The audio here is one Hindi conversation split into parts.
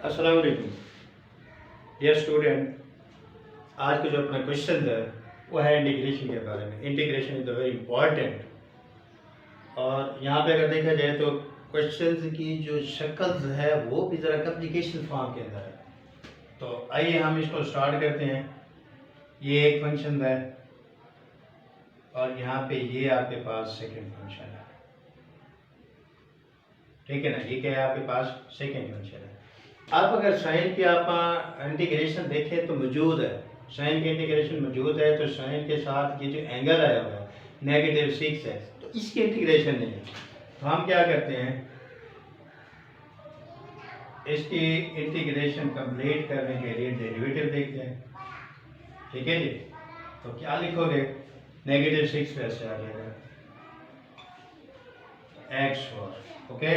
अस्सलाम वालेकुम डियर स्टूडेंट। आज का जो अपना क्वेश्चन है वो है इंटीग्रेशन के बारे में। Integration is very important. और यहाँ पे अगर देखा जाए तो क्वेश्चंस की जो शक्ल है वो भी ज़रा कम्प्लिकेशन फॉर्म के अंदर है। तो आइए हम इसको स्टार्ट करते हैं। ये एक फंक्शन है और यहाँ पे ये आपके पास सेकेंड फंक्शन है। ठीक है ना, ये क्या है आपके पास सेकेंड फंक्शन है। अब अगर साइन की आप इंटीग्रेशन देखें तो मौजूद है, साइन की इंटीग्रेशन मौजूद है। तो साइन के साथ ये जो एंगल आया हुआ है -6 है, तो इसकी इंटीग्रेशन नहीं है। तो हम क्या करते हैं, इसकी इंटीग्रेशन कंप्लीट करने के लिए डेरिवेटिव देखते हैं। ठीक है जी, तो क्या लिखोगे, -6 वैसे आ जाएगा x4। ओके,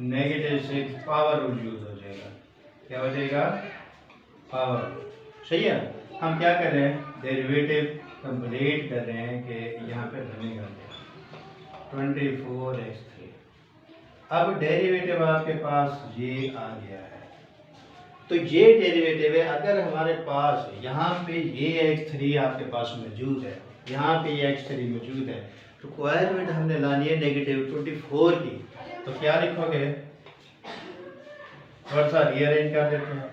-6 पावर यूज हो जाएगा। क्या हो जाएगा, पावर। सही है। हम क्या कर रहे हैं, डेरिवेटिव कंप्लीट कर रहे हैं कि यहाँ पे बनेगा 24x3। अब डेरिवेटिव आपके पास ये आ गया है। तो ये डेरिवेटिव है। अगर हमारे पास यहाँ पे ये x3 आपके पास मौजूद है, यहाँ पे ये x3 मौजूद है, तो रिक्वायरमेंट हमने लानी है -24 की। तो क्या लिखोगे, थोड़ा सा रीअरेंज कर देते हैं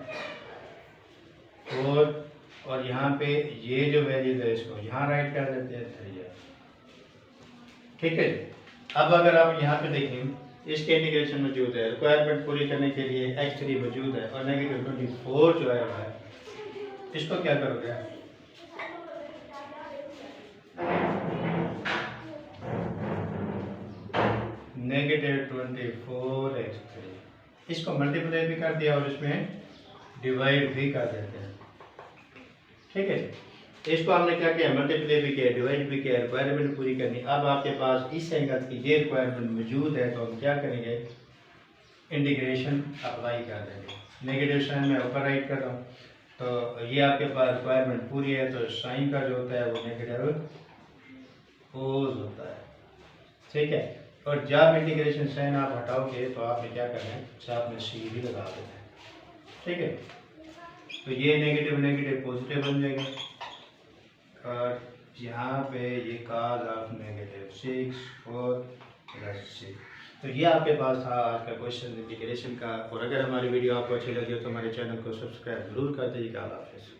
4, और यहाँ पे ये जो वैल्यू है इसको यहाँ राइट कर देते हैं 3। ठीक है। अब अगर आप यहाँ पे देखें, इसके इंटीग्रेशन मौजूद है, रिक्वायरमेंट पूरी करने के लिए x3 मौजूद है और -24 जो है इसको क्या करोगे, -24x3, इसको मल्टीप्लाई भी कर दिया और इसमें डिवाइड भी कर देते हैं। ठीक है, इसको हमने क्या किया, मल्टीप्लाई भी किया, डिवाइड भी किया, रिक्वायरमेंट पूरी करनी। अब आपके पास इस एंगल की ये रिक्वायरमेंट मौजूद है, तो हम क्या करेंगे, इंटीग्रेशन अप्लाई कर देंगे। नेगेटिव साइन में ऊपर राइट कर रहा हूँ, तो ये आपके पास रिक्वायरमेंट पूरी है, तो साइन का जो होता है वो नेगेटिव कोस होता है। ठीक है। और जब इंटीग्रेशन साइन आप हटाओगे तो आपने क्या करना है, साथ में सी भी लगा देना है। ठीक है, तो ये नेगेटिव नेगेटिव पॉजिटिव बन जाएगा और यहाँ पे ये cos ऑफ -6 4 + 6। तो ये आपके पास था आज का क्वेश्चन इंटीग्रेशन का। और अगर हमारी वीडियो आपको अच्छी लगी हो तो हमारे चैनल को सब्सक्राइब जरूर कर दीजिएगा। अल्लाह हाफ़िज़।